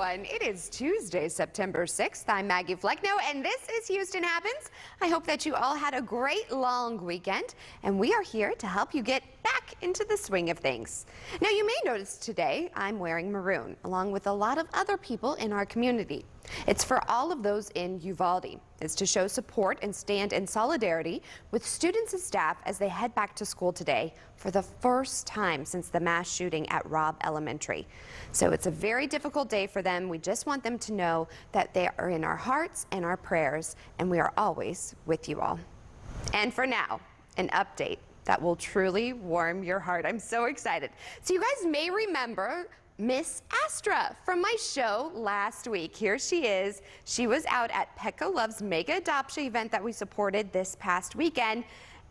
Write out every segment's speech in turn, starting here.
everyone. It is Tuesday, September 6th. I'm Maggie Flecknoe, and this is Houston Happens. I hope that you all had a great long weekend, and we are here to help you get back into the swing of things. Now, you may notice today I'm wearing maroon, along with a lot of other people in our community. It's for all of those in Uvalde. It's to show support and stand in solidarity with students and staff as they head back to school today for the first time since the mass shooting at Robb Elementary. So it's a very difficult day for them. We just want them to know that they are in our hearts and our prayers, and we are always with you all. And for now, an update that will truly warm your heart. I'm so excited. So you guys may remember Miss Astra from my show last week. Here she is. She was out at Petco Love's Mega Adoption event that we supported this past weekend.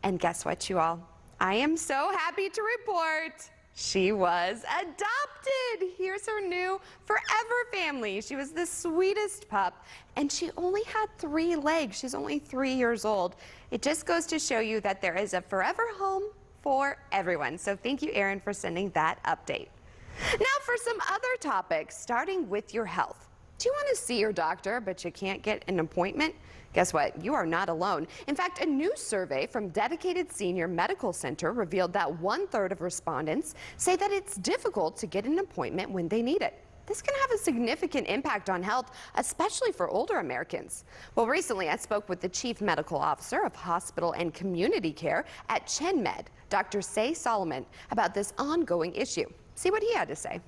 And guess what, you all? I am so happy to report she was adopted. Here's her new forever family. She was the sweetest pup, and she only had 3 legs. She's only 3 years old. It just goes to show you that there is a forever home for everyone. So thank you, Erin, for sending that update. Now for some other topics, starting with your health. Do you want to see your doctor, but you can't get an appointment? Guess what? You are not alone. In fact, a new survey from Dedicated Senior Medical Center revealed that 1/3 of respondents say that it's difficult to get an appointment when they need it. This can have a significant impact on health, especially for older Americans. Well, recently I spoke with the Chief Medical Officer of Hospital and Community Care at ChenMed, Dr. Say Solomon, about this ongoing issue. See what he had to say.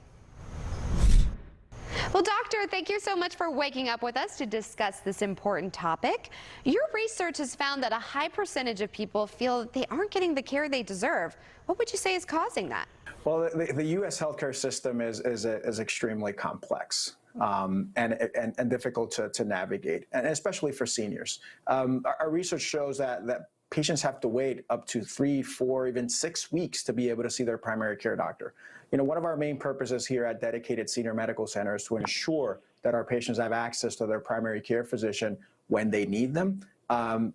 Well, doctor, thank you so much for waking up with us to discuss this important topic. Your research has found that a high percentage of people feel that they aren't getting the care they deserve. What would you say is causing that? Well, the U.S. healthcare system is extremely complex and difficult to navigate, and especially for seniors. Our research shows that patients have to wait up to 3, 4, even 6 weeks to be able to see their primary care doctor. You know, one of our main purposes here at Dedicated Senior Medical Center is to ensure that our patients have access to their primary care physician when they need them,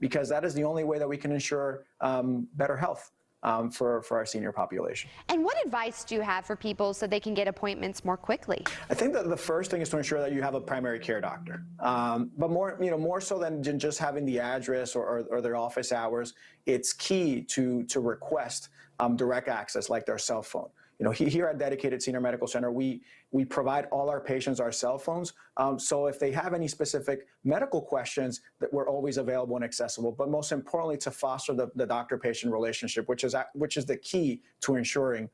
because that is the only way that we can ensure better health for our senior population. And what advice do you have for people so they can get appointments more quickly? I think that the first thing is to ensure that you have a primary care doctor. But more so than just having the address or their office hours, it's key to request direct access like their cell phone. You know, here at Dedicated Senior Medical Center, we provide all our patients our cell phones. So if they have any specific medical questions, that we're always available and accessible. But most importantly, to foster the doctor-patient relationship, which is the key to ensuring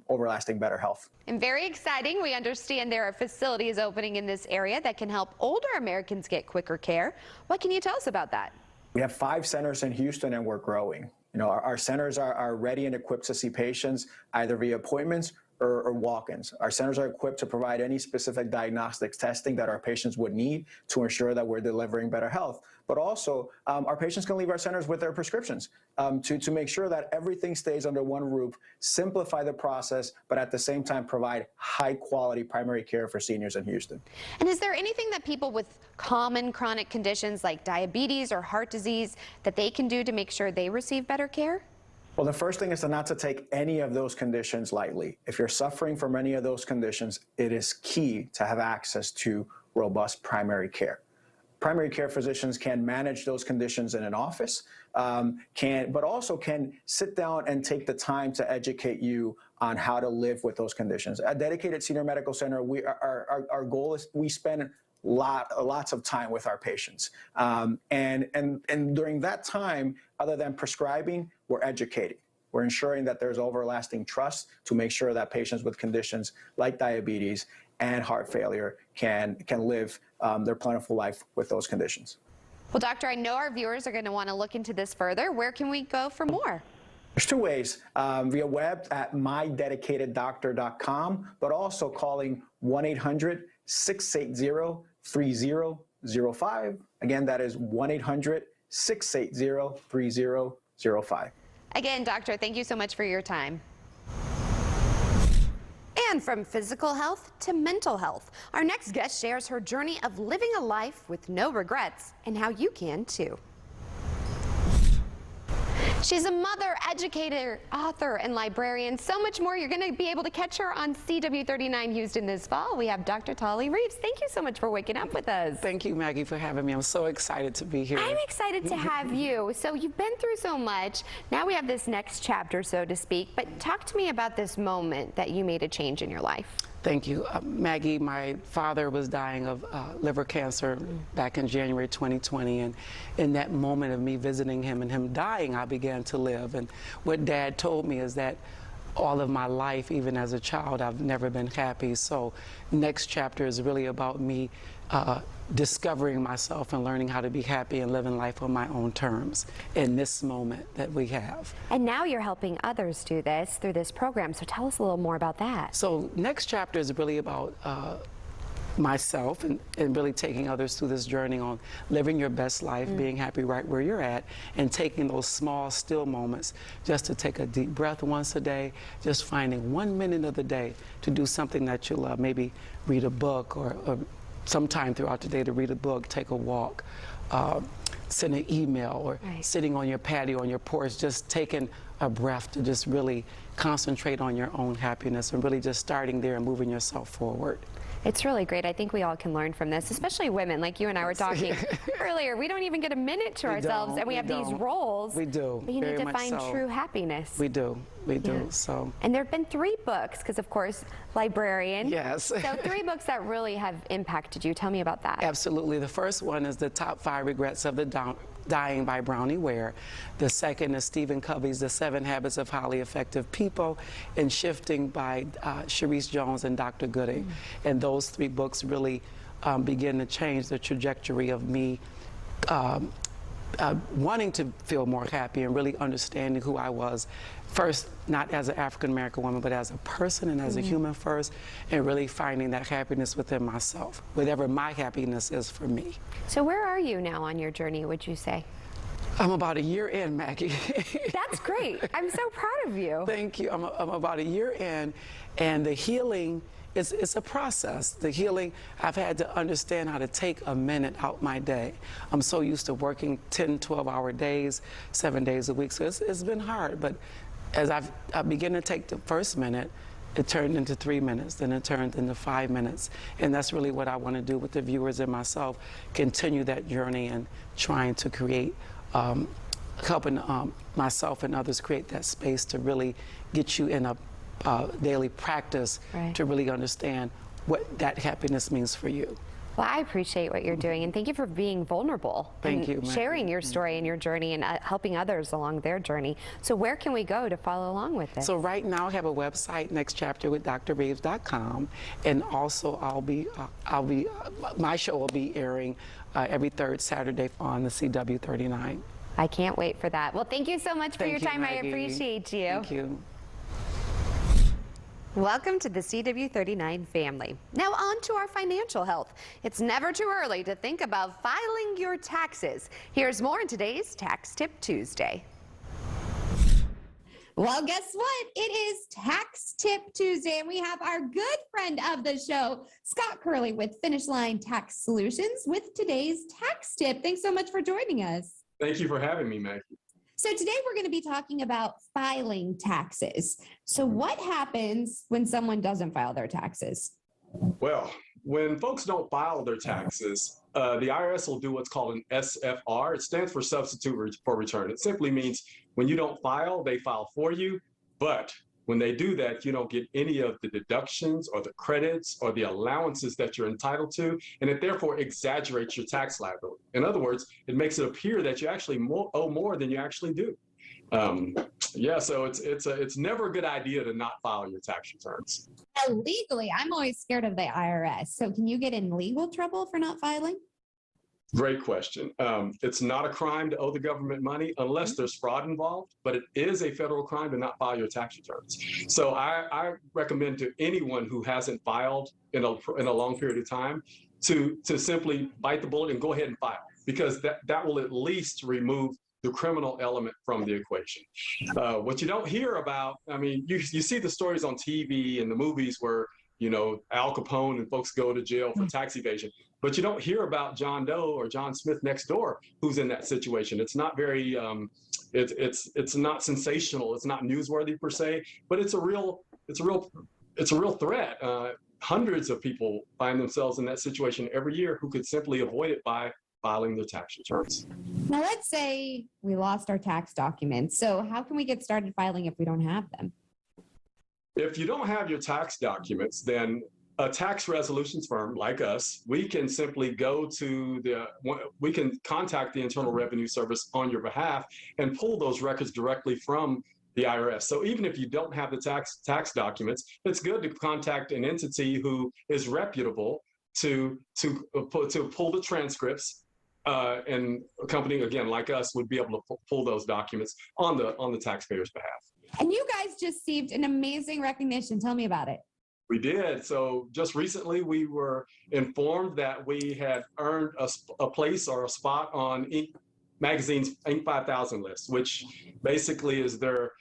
overlasting better health. And very exciting. We understand there are facilities opening in this area that can help older Americans get quicker care. What can you tell us about that? We have 5 centers in Houston, and we're growing. You know, our centers are ready and equipped to see patients either via appointments or walk-ins. Our centers are equipped to provide any specific diagnostics testing that our patients would need to ensure that we're delivering better health. But also, our patients can leave our centers with their prescriptions to make sure that everything stays under one roof, simplify the process, but at the same time provide high-quality primary care for seniors in Houston. And is there anything that people with common chronic conditions like diabetes or heart disease that they can do to make sure they receive better care? Well, the first thing is not to take any of those conditions lightly. If you're suffering from any of those conditions, it is key to have access to robust primary care. Primary care physicians can manage those conditions in an office, but also can sit down and take the time to educate you on how to live with those conditions. At Dedicated Senior Medical Center, our goal is we spend lots of time with our patients. And during that time, other than prescribing, we're educating. We're ensuring that there's overlasting trust to make sure that patients with conditions like diabetes and heart failure can live their plentiful life with those conditions. Well, doctor, I know our viewers are going to want to look into this further. Where can we go for more? There's 2 ways, via web at mydedicatedDoctor.com, but also calling 1-800-680-3005. Again, that is 1-800-680-3005. Again, doctor, thank you so much for your time. And from physical health to mental health, our next guest shares her journey of living a life with no regrets and how you can too. She's a mother, educator, author, and librarian. So much more. You're going to be able to catch her on CW39 Houston this fall. We have Dr. Tolly Reeves. Thank you so much for waking up with us. Thank you, Maggie, for having me. I'm so excited to be here. I'm excited to have you. So you've been through so much. Now we have this next chapter, so to speak. But talk to me about this moment that you made a change in your life. Thank you. Maggie, my father was dying of liver cancer back in January 2020, and in that moment of me visiting him and him dying, I began to live. And what Dad told me is that all of my life, even as a child, I've never been happy. So next chapter is really about me discovering myself and learning how to be happy and living life on my own terms in this moment that we have. And now you're helping others do this through this program. So tell us a little more about that. So next chapter is really about myself and really taking others through this journey on living your best life, being happy right where you're at, and taking those small, still moments just to take a deep breath once a day, just finding 1 minute of the day to do something that you love, maybe read a book or sometime throughout the day to read a book, take a walk, send an email, or sitting on your patio, on your porch, just taking a breath to just really concentrate on your own happiness and really just starting there and moving yourself forward. It's really great. I think we all can learn from this, especially women. Like you and I were talking earlier, we don't even get a minute to ourselves, and we have these roles. We do. But you need to find true happiness. We do. We do. So. And there have been 3 books, because of course, librarian. Yes. So 3 books that really have impacted you. Tell me about that. Absolutely. The first one is The Top 5 Regrets of the Dying by Brownie Ware. The second is Stephen Covey's The 7 Habits of Highly Effective People, and Shifting by Sharice Jones and Dr. Gooding. And those 3 books really begin to change the trajectory of me wanting to feel more happy and really understanding who I was first, not as an African-American woman, but as a person and as a human first, and really finding that happiness within myself, whatever my happiness is for me. So where are you now on your journey, would you say? I'm about a year in, Maggie. That's great. I'm so proud of you. Thank you. I'm about a year in, and the healing, it's a process. The healing, I've had to understand how to take a minute out my day. I'm so used to working 10, 12-hour days, 7 days a week, so it's been hard. But as I began to take the first minute, it turned into 3 minutes, then it turned into 5 minutes. And that's really what I want to do with the viewers and myself, continue that journey and trying to create, helping myself and others create that space to really get you in a daily practice to really understand what that happiness means for you. Well, I appreciate what you're doing, and thank you for being vulnerable. Thank you, sharing your story and your journey and helping others along their journey. So where can we go to follow along with this? So right now I have a website, nextchapterwithdrreeves.com, and also my show will be airing every 3rd Saturday on the CW39. I can't wait for that. Well, thank you so much for your time. Maggie. I appreciate you. Thank you. Welcome to the CW39 family. Now on to our financial health. It's never too early to think about filing your taxes. Here's more in today's Tax Tip Tuesday. Well, guess what? It is Tax Tip Tuesday, and we have our good friend of the show, Scott Curley with Finish Line Tax Solutions with today's tax tip. Thanks so much for joining us. Thank you for having me, Maggie. So today we're going to be talking about filing taxes. So what happens when someone doesn't file their taxes? Well, when folks don't file their taxes, the IRS will do what's called an SFR. It stands for substitute for return. It simply means when you don't file, they file for you. But when they do that, you don't get any of the deductions or the credits or the allowances that you're entitled to, and it therefore exaggerates your tax liability. In other words, it makes it appear that you actually owe more than you actually do. So it's never a good idea to not file your tax returns. Now, legally, I'm always scared of the IRS. So can you get in legal trouble for not filing? Great question. It's not a crime to owe the government money unless there's fraud involved, but it is a federal crime to not file your tax returns. So I recommend to anyone who hasn't filed in a long period of time to simply bite the bullet and go ahead and file, because that will at least remove the criminal element from the equation. What you don't hear about, I mean, you see the stories on TV and the movies where Al Capone and folks go to jail for tax evasion. But you don't hear about John Doe or John Smith next door who's in that situation. It's not very, it's not sensational. It's not newsworthy per se, but it's a real threat. Hundreds of people find themselves in that situation every year who could simply avoid it by filing their tax returns. Now, let's say we lost our tax documents. So how can we get started filing if we don't have them? If you don't have your tax documents, then a tax resolutions firm like us, we can simply we can contact the Internal Revenue Service on your behalf and pull those records directly from the IRS. So even if you don't have the tax documents, it's good to contact an entity who is reputable to pull the transcripts, and a company again like us would be able to pull those documents on the taxpayer's behalf. And you guys just received an amazing recognition. Tell me about it. We did. So just recently, we were informed that we had earned a place or a spot on Inc. Magazine's Inc. 5000 list, which basically is their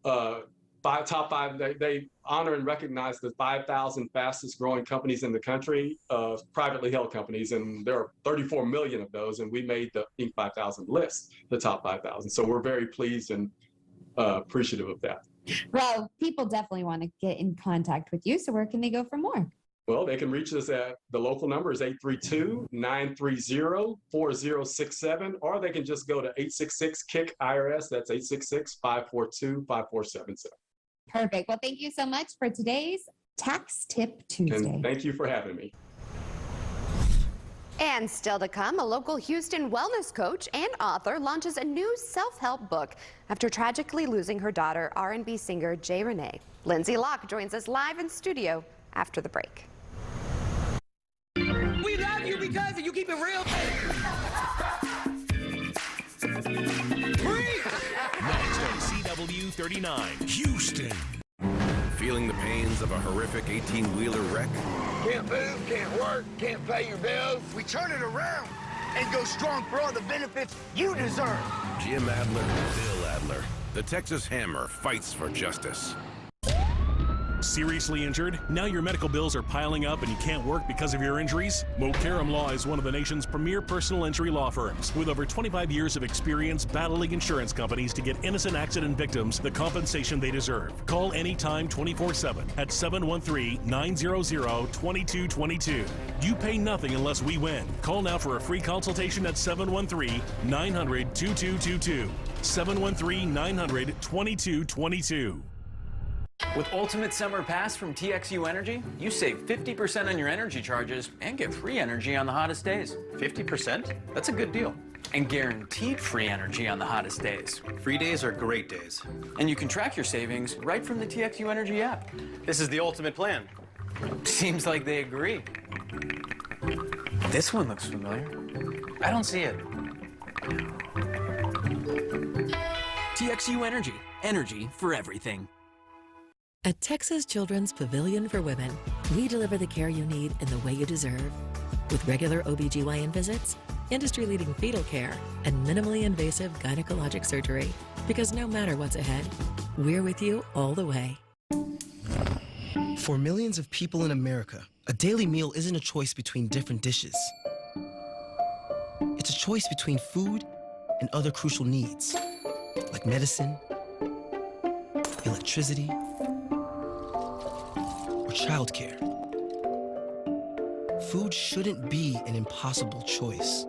top five. They honor and recognize the 5,000 fastest growing companies in the country, privately held companies, and there are 34 million of those, and we made the Inc. 5000 list, the top 5,000. So we're very pleased and appreciative of that. Well, people definitely want to get in contact with you. So where can they go for more? Well, they can reach us at the local number is 832-930-4067, or they can just go to 866-KICK-IRS. That's 866-542-5477. Perfect. Well, thank you so much for today's Tax Tip Tuesday. And thank you for having me. And still to come, a local Houston wellness coach and author launches a new self-help book after tragically losing her daughter, R&B singer Jay Renee. Lindsay Locke joins us live in studio after the break. We love you because you keep it real. Next on CW 39, Houston. Feeling the pains of a horrific 18-wheeler wreck? Can't move, can't work, can't pay your bills. We turn it around and go strong for all the benefits you deserve. Jim Adler, Bill Adler. The Texas Hammer fights for justice. Seriously injured? Now your medical bills are piling up and you can't work because of your injuries? Mokaram Law is one of the nation's premier personal injury law firms with over 25 years of experience battling insurance companies to get innocent accident victims the compensation they deserve. Call anytime 24/7 at 713-900-2222. You pay nothing unless we win. Call now for a free consultation at 713-900-2222. 713-900-2222. With Ultimate Summer Pass from TXU Energy, you save 50% on your energy charges and get free energy on the hottest days. 50%? That's a good deal. And guaranteed free energy on the hottest days. Free days are great days. And you can track your savings right from the TXU Energy app. This is the ultimate plan. Seems like they agree. This one looks familiar. I don't see it. TXU Energy. Energy for everything. At Texas Children's Pavilion for Women, we deliver the care you need in the way you deserve. With regular OBGYN visits, industry-leading fetal care, and minimally invasive gynecologic surgery. Because no matter what's ahead, we're with you all the way. For millions of people in America, a daily meal isn't a choice between different dishes. It's a choice between food and other crucial needs, like medicine, electricity, or childcare. Food shouldn't be an impossible choice.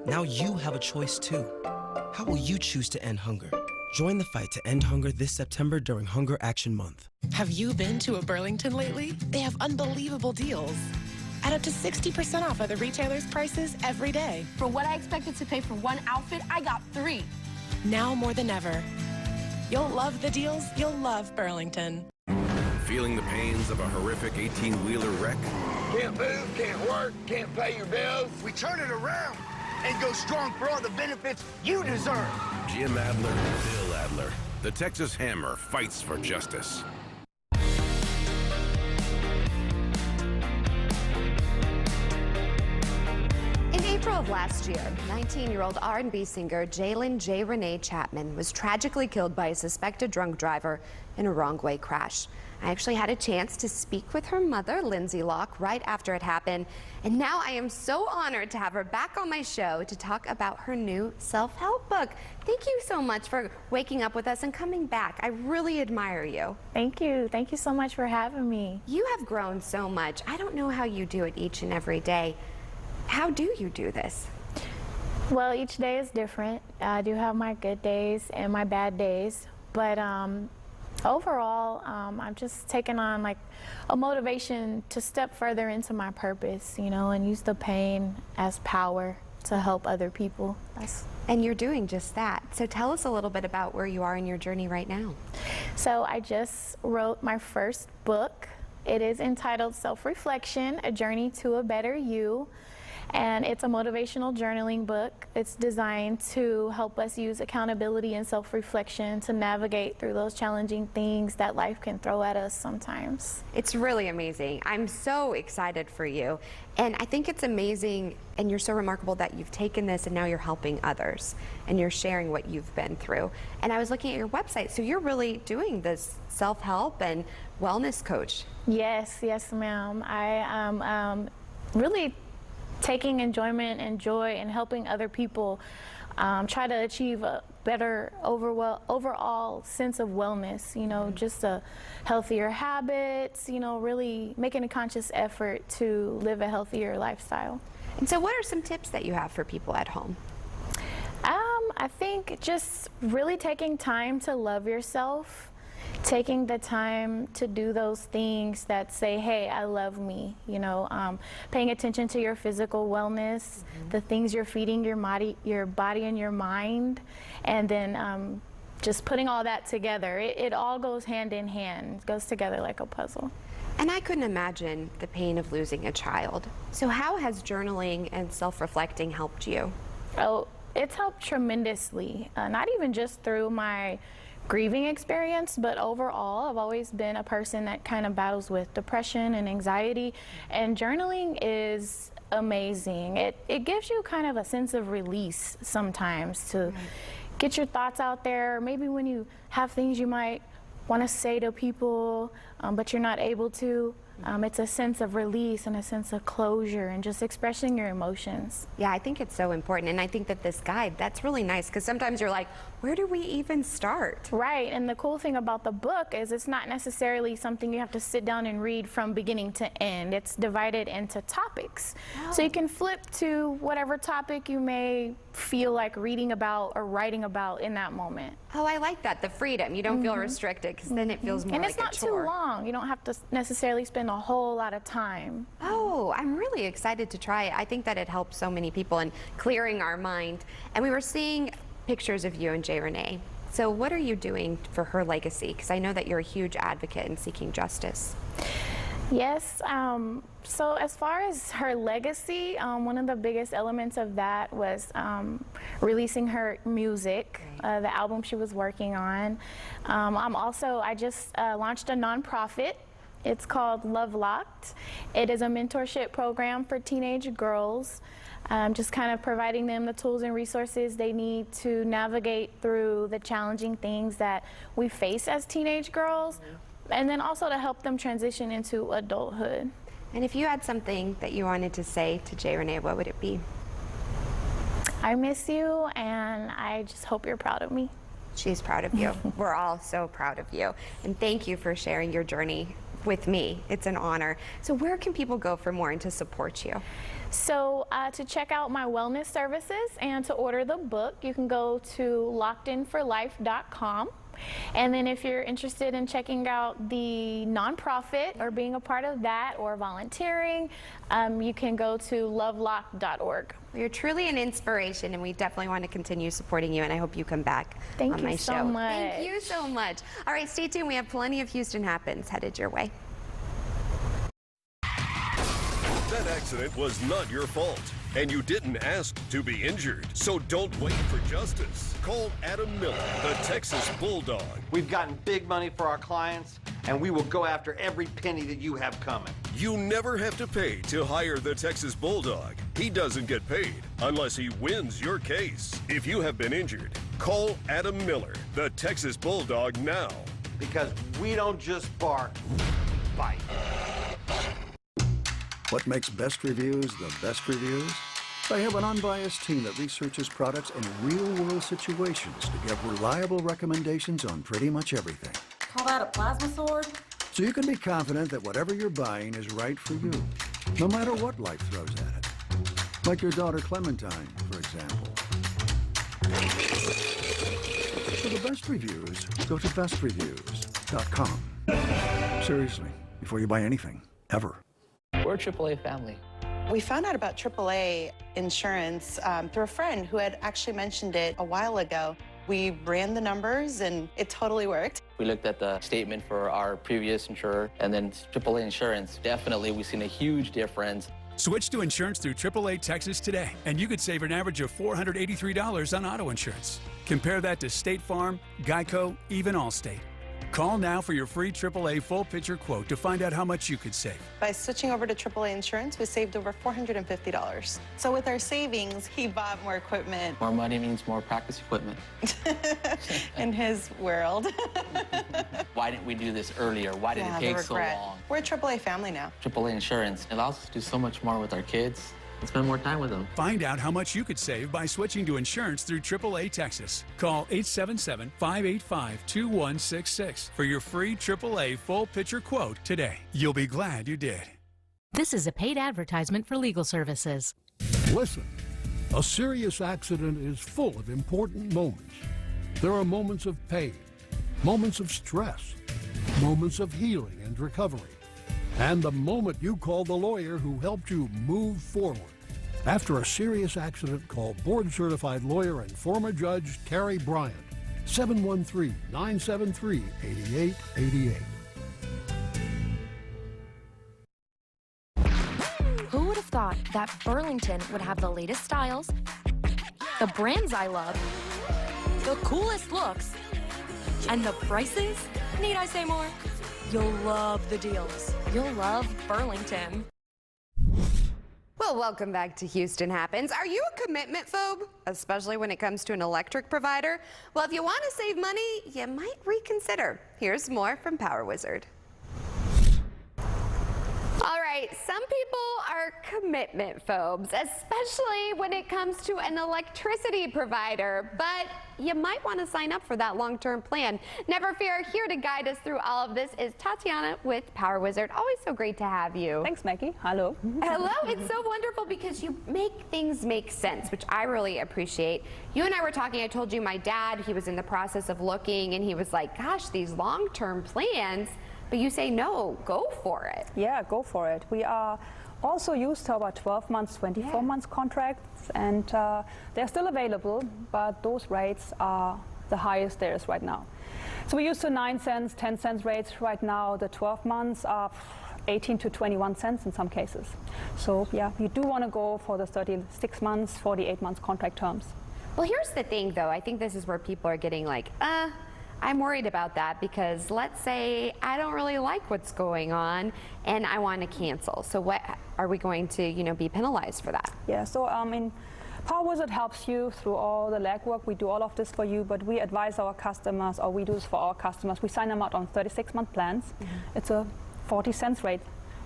Now you have a choice too. How will you choose to end hunger? Join the fight to end hunger this September during Hunger Action Month. Have you been to a Burlington lately? They have unbelievable deals. At up to 60% off other retailers' prices every day. For what I expected to pay for one outfit, I got 3. Now more than ever. You'll love the deals. You'll love Burlington. Feeling the pains of a horrific 18-wheeler wreck? Can't move, can't work, can't pay your bills. We turn it around and go strong for all the benefits you deserve. Jim Adler, Bill Adler. The Texas Hammer fights for justice. In April of last year, 19-year-old R&B singer Jalen Jay Renee Chapman was tragically killed by a suspected drunk driver in a wrong-way crash. I actually had a chance to speak with her mother, Lindsay Locke, right after it happened. And now I am so honored to have her back on my show to talk about her new self-help book. Thank you so much for waking up with us and coming back. I really admire you. Thank you. Thank you so much for having me. You have grown so much. I don't know how you do it each and every day. How do you do this? Well, each day is different. I do have my good days and my bad days, but overall, I'm just taking on like a motivation to step further into my purpose, you know, and use the pain as power to help other people. And you're doing just that. So tell us a little bit about where you are in your journey right now. So I just wrote my first book. It is entitled Self-Reflection, A Journey to a Better You. And it's a motivational journaling book. It's designed to help us use accountability and self-reflection to navigate through those challenging things that life can throw at us sometimes. It's really amazing. I'm so excited for you. And I think it's amazing, and you're so remarkable that you've taken this and now you're helping others and you're sharing what you've been through. And I was looking at your website, so you're really doing this self-help and wellness coach. Yes, yes, ma'am. I am really taking enjoyment and joy in helping other people try to achieve a better overall sense of wellness, you know, just a healthier habits, you know, really making a conscious effort to live a healthier lifestyle. And so what are some tips that you have for people at home? I think just really taking time to love yourself, taking the time to do those things that say, hey, I love me, you know, paying attention to your physical wellness, the things you're feeding your body and your mind, and then just putting all that together. It all goes hand in hand, it goes together like a puzzle. And I couldn't imagine the pain of losing a child. So how has journaling and self-reflecting helped you? Oh, it's helped tremendously, not even just through my grieving experience, but overall I've always been a person that kind of battles with depression and anxiety, and journaling is amazing. It gives you kind of a sense of release sometimes to get your thoughts out there. Maybe when you have things you might want to say to people, but you're not able to. It's a sense of release and a sense of closure and just expressing your emotions. Yeah, I think it's so important, and I think that this guide, that's really nice, because sometimes you're like, where do we even start? Right, and the cool thing about the book is it's not necessarily something you have to sit down and read from beginning to end. It's divided into topics. So you can flip to whatever topic you may feel like reading about or writing about in that moment. Oh, I like that, the freedom. You don't feel restricted, because then it feels more and like it's not a chore. too long. You don't have to necessarily spend a whole lot of time. Oh, I'm really excited to try it. I think that it helps so many people in clearing our mind. And we were seeing pictures of you and Jay Renee. So what are you doing for her legacy? Because I know that you're a huge advocate in seeking justice. Yes, so as far as her legacy, one of the biggest elements of that was releasing her music, the album she was working on. I just launched a nonprofit. It's called Love Locked. It is a mentorship program for teenage girls, just kind of providing them the tools and resources they need to navigate through the challenging things that we face as teenage girls, and then also to help them transition into adulthood. And if you had something that you wanted to say to Jay Renee, what would it be? I miss you, and I just hope you're proud of me. She's proud of you. We're all so proud of you. And thank you for sharing your journey with me. It's an honor. So where can people go for more and to support you? So to check out my wellness services and to order the book, you can go to lockedinforlife.com. And then if you're interested in checking out the nonprofit or being a part of that or volunteering, you can go to lovelock.org. You're truly an inspiration, and we definitely want to continue supporting you, and I hope you come back on my show. Thank you so much. Thank you so much. All right, stay tuned. We have plenty of Houston Happens headed your way. That accident was not your fault, and you didn't ask to be injured. So don't wait for justice. Call Adam Miller, the Texas Bulldog. We've gotten big money for our clients, and we will go after every penny that you have coming. You never have to pay to hire the Texas Bulldog. He doesn't get paid unless he wins your case. If you have been injured, call Adam Miller, the Texas Bulldog, now. because we don't just bark, we bite. What makes Best Reviews the best reviews? They have an unbiased team that researches products in real-world situations to give reliable recommendations on pretty much everything. Call that a plasma sword? So you can be confident that whatever you're buying is right for you, no matter what life throws at it. Like your daughter Clementine, for example. For the best reviews, go to bestreviews.com. Seriously, before you buy anything, ever. We're a AAA family. We found out about AAA insurance through a friend who had actually mentioned it a while ago. We ran the numbers and it totally worked. We looked at the statement for our previous insurer and then AAA insurance. Definitely, we've seen a huge difference. Switch to insurance through AAA Texas today, and you could save an average of $483 on auto insurance. Compare that to State Farm, Geico, even Allstate. Call now for your free AAA full picture quote to find out how much you could save. By switching over to AAA insurance, we saved over $450. So with our savings, he bought more equipment. More money means more practice equipment. In his world. Why didn't we do this earlier? Why did it take so long? We're a AAA family now. AAA insurance allows us to do so much more with our kids and spend more time with them. Find out how much you could save by switching to insurance through AAA Texas. Call 877-585-2166 for your free AAA full picture quote today. You'll be glad you did. This is a paid advertisement for legal services. Listen, a serious accident is full of important moments. There are moments of pain, moments of stress, moments of healing and recovery, and the moment you call the lawyer who helped you move forward. After a serious accident, call board-certified lawyer and former judge Terry Bryant, 713-973-8888. Who would have thought that Burlington would have the latest styles, the brands I love, the coolest looks, and the prices? Need I say more? You'll love the deals. You'll love Burlington. Well, welcome back to Houston Happens. Are you a commitment phobe, especially when it comes to an electric provider? Well, if you want to save money, you might reconsider. Here's more from Power Wizard. All right, some people are commitment phobes, especially when it comes to an electricity provider, but you might want to sign up for that long-term plan. Never fear, here to guide us through all of this is Tatiana with Power Wizard. Always so great to have you. Thanks, Maggie. Hello. Hello. It's so wonderful because you make things make sense, which I really appreciate. You and I were talking, I told you my dad, he was in the process of looking, and he was like, gosh, these long-term plans. But you say no, go for it. Yeah, go for it. We are also used to about 12 months, 24 months contracts, and they're still available, but those rates are the highest there is right now. So we're used to 9 cents, 10 cents rates right now. The 12 months are 18 to 21 cents in some cases. So yeah, you do want to go for the 36 months, 48 months contract terms. Well, here's the thing though. I think this is where people are getting like, I'm worried about that because let's say I don't really like what's going on and I want to cancel. So what are we going to, be penalized for that? Yeah, so Power Wizard helps you through all the legwork. We do all of this for you, but we advise our customers, or we do this for our customers. We sign them out on 36-month plans. It's a 40 cents rate.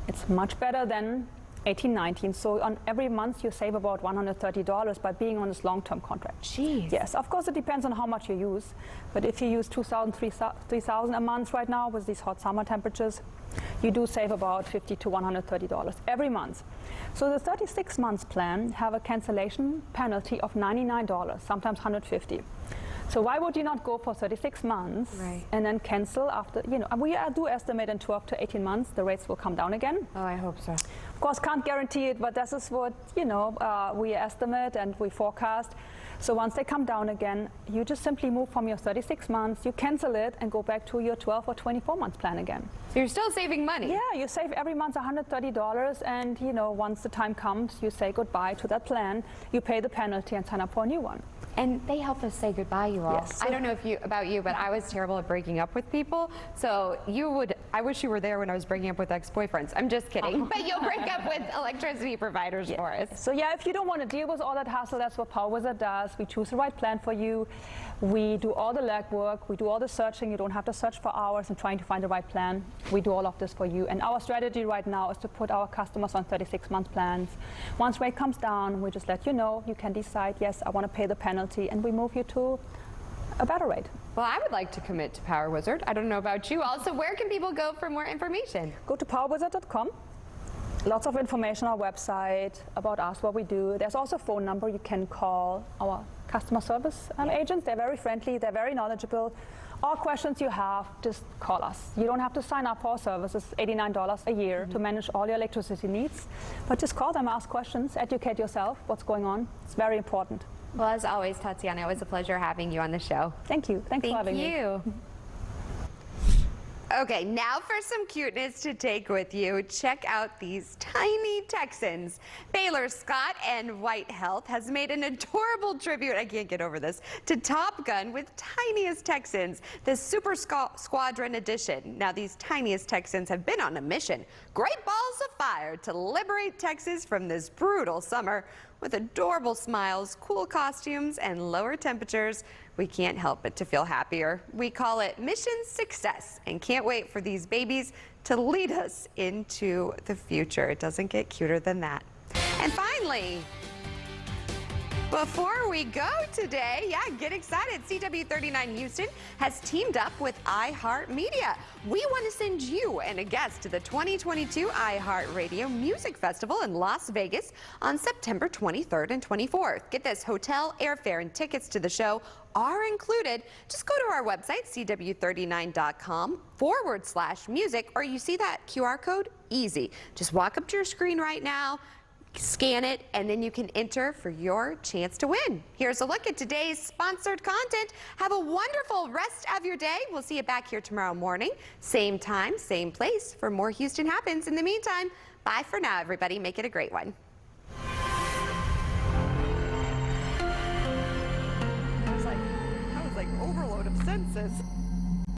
It's much better than 18, 19. So on every month you save about $130 by being on this long-term contract. Jeez. Yes, of course it depends on how much you use. But if you use 2,000, 3,000 a month right now with these hot summer temperatures, you do save about $50 to $130 every month. So the 36 months plan have a cancellation penalty of $99, sometimes $150. So why would you not go for 36 months and then cancel after, we do estimate in 12 to 18 months the rates will come down again. Oh, I hope so. Of course, can't guarantee it, but this is what, we estimate and we forecast. So once they come down again, you just simply move from your 36 months, you cancel it and go back to your 12 or 24 months plan again. So you're still saving money? Yeah, you save every month $130 and, once the time comes, you say goodbye to that plan, you pay the penalty and sign up for a new one. And they help us say goodbye, you all. Yes. I don't know about you, but I was terrible at breaking up with people. So I wish you were there when I was breaking up with ex-boyfriends. I'm just kidding. But you'll break up with electricity providers for us. So yeah, if you don't want to deal with all that hassle, that's what Power Wizard does. We choose the right plan for you. We do all the legwork. We do all the searching. You don't have to search for hours and trying to find the right plan. We do all of this for you. And our strategy right now is to put our customers on 36-month plans. Once rate comes down, we just let you know. You can decide, yes, I want to pay the penalty, and we move you to a better rate. Well, I would like to commit to Power Wizard. I don't know about you. Also, where can people go for more information? Go to powerwizard.com. Lots of information on our website about us, what we do. There's also a phone number you can call our customer service agents. They're very friendly. They're very knowledgeable. All questions you have, just call us. You don't have to sign up for our services, $89 a year to manage all your electricity needs. But just call them, ask questions, educate yourself what's going on. It's very important. Well, as always, Tatiana, it was a pleasure having you on the show. Thank you. Thanks for having me. Thank you. Okay, now for some cuteness to take with you. Check out these tiny Texans. Baylor Scott and White Health has made an adorable tribute, I can't get over this, to Top Gun with Tiniest Texans, the Super Squadron edition. Now, these Tiniest Texans have been on a mission. Great balls of fire to liberate Texas from this brutal summer. With adorable smiles, cool costumes, and lower temperatures, we can't help but to feel happier. We call it Mission Success and can't wait for these babies to lead us into the future. It doesn't get cuter than that. And finally, before we go today, get excited. CW39 Houston has teamed up with iHeartMedia. We want to send you and a guest to the 2022 iHeartRadio Music Festival in Las Vegas on September 23rd and 24th. Get this, hotel, airfare, and tickets to the show are included. Just go to our website, cw39.com/music, or you see that QR code? Easy. Just walk up to your screen right now, scan it, and then you can enter for your chance to win. Here's a look at today's sponsored content. Have a wonderful rest of your day. We'll see you back here tomorrow morning, same time, same place, for more Houston Happens. In the meantime, bye for now, everybody. Make it a great one. That was like overload of senses.